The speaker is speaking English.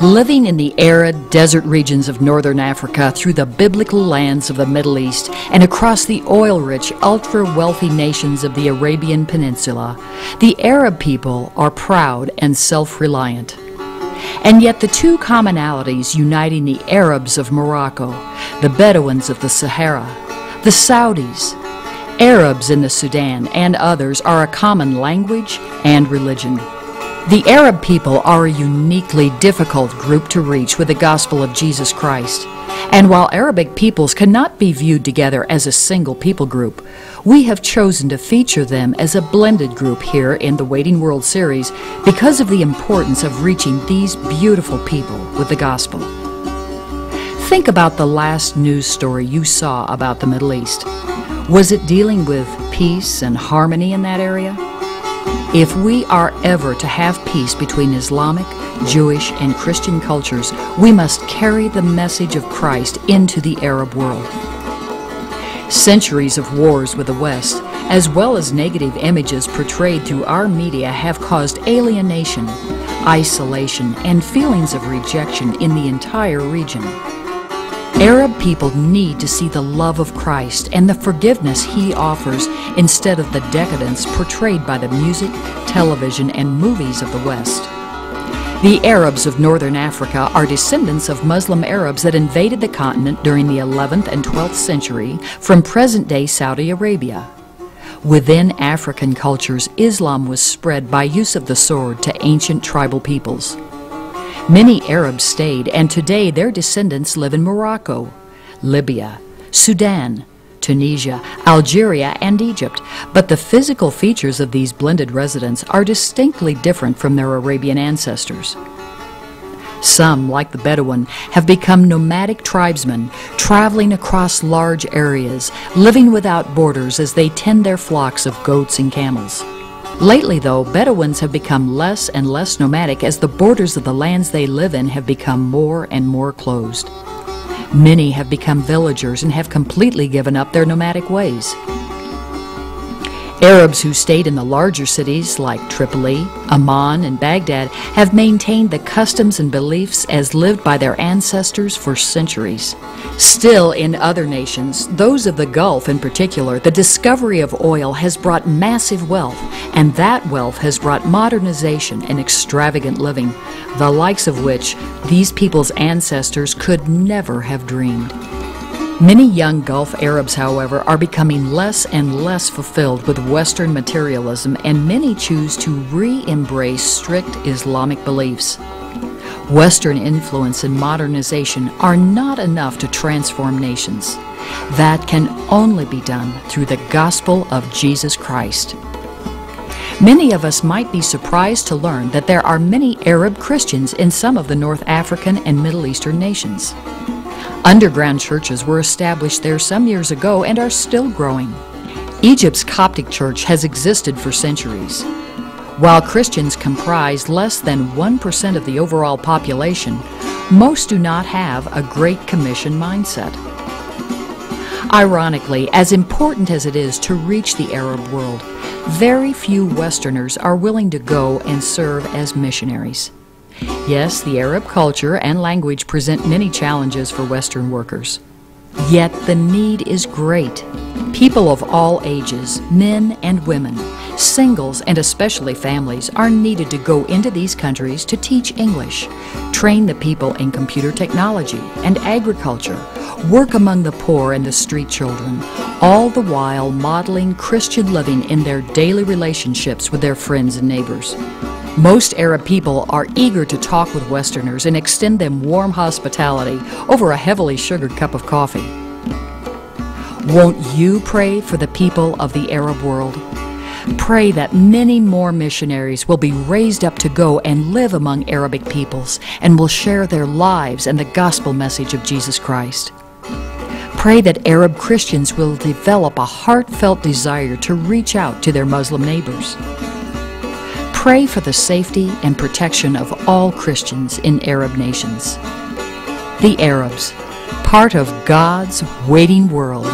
Living in the arid desert regions of northern Africa, through the biblical lands of the Middle East, and across the oil-rich, ultra-wealthy nations of the Arabian Peninsula, the Arab people are proud and self-reliant. And yet the two commonalities uniting the Arabs of Morocco, the Bedouins of the Sahara, the Saudis, Arabs in the Sudan, and others are a common language and religion. The Arab people are a uniquely difficult group to reach with the gospel of Jesus Christ. And while Arabic peoples cannot be viewed together as a single people group, we have chosen to feature them as a blended group here in the Waiting World series because of the importance of reaching these beautiful people with the gospel. Think about the last news story you saw about the Middle East. Was it dealing with peace and harmony in that area? If we are ever to have peace between Islamic, Jewish, and Christian cultures, we must carry the message of Christ into the Arab world. Centuries of wars with the West, as well as negative images portrayed through our media, have caused alienation, isolation, and feelings of rejection in the entire region. Arab people need to see the love of Christ and the forgiveness He offers instead of the decadence portrayed by the music, television, and movies of the West. The Arabs of northern Africa are descendants of Muslim Arabs that invaded the continent during the 11th and 12th century from present-day Saudi Arabia. Within African cultures, Islam was spread by use of the sword to ancient tribal peoples. Many Arabs stayed, and today their descendants live in Morocco, Libya, Sudan, Tunisia, Algeria, and Egypt. But the physical features of these blended residents are distinctly different from their Arabian ancestors. Some, like the Bedouin, have become nomadic tribesmen, traveling across large areas, living without borders as they tend their flocks of goats and camels. Lately, though, Bedouins have become less and less nomadic as the borders of the lands they live in have become more and more closed. Many have become villagers and have completely given up their nomadic ways. Arabs who stayed in the larger cities like Tripoli, Amman, and Baghdad have maintained the customs and beliefs as lived by their ancestors for centuries. Still, in other nations, those of the Gulf in particular, the discovery of oil has brought massive wealth, and that wealth has brought modernization and extravagant living, the likes of which these people's ancestors could never have dreamed. Many young Gulf Arabs, however, are becoming less and less fulfilled with Western materialism, and many choose to re-embrace strict Islamic beliefs. Western influence and modernization are not enough to transform nations. That can only be done through the gospel of Jesus Christ. Many of us might be surprised to learn that there are many Arab Christians in some of the North African and Middle Eastern nations. Underground churches were established there some years ago and are still growing. Egypt's Coptic Church has existed for centuries. While Christians comprise less than 1% of the overall population, most do not have a Great Commission mindset. Ironically, as important as it is to reach the Arab world, very few Westerners are willing to go and serve as missionaries. Yes, the Arab culture and language present many challenges for Western workers. Yet the need is great. People of all ages, men and women, singles and especially families, are needed to go into these countries to teach English, train the people in computer technology and agriculture, work among the poor and the street children, all the while modeling Christian living in their daily relationships with their friends and neighbors. Most Arab people are eager to talk with Westerners and extend them warm hospitality over a heavily sugared cup of coffee. Won't you pray for the people of the Arab world? Pray that many more missionaries will be raised up to go and live among Arabic peoples and will share their lives and the gospel message of Jesus Christ. Pray that Arab Christians will develop a heartfelt desire to reach out to their Muslim neighbors. Pray for the safety and protection of all Christians in Arab nations. The Arabs, part of God's waiting world.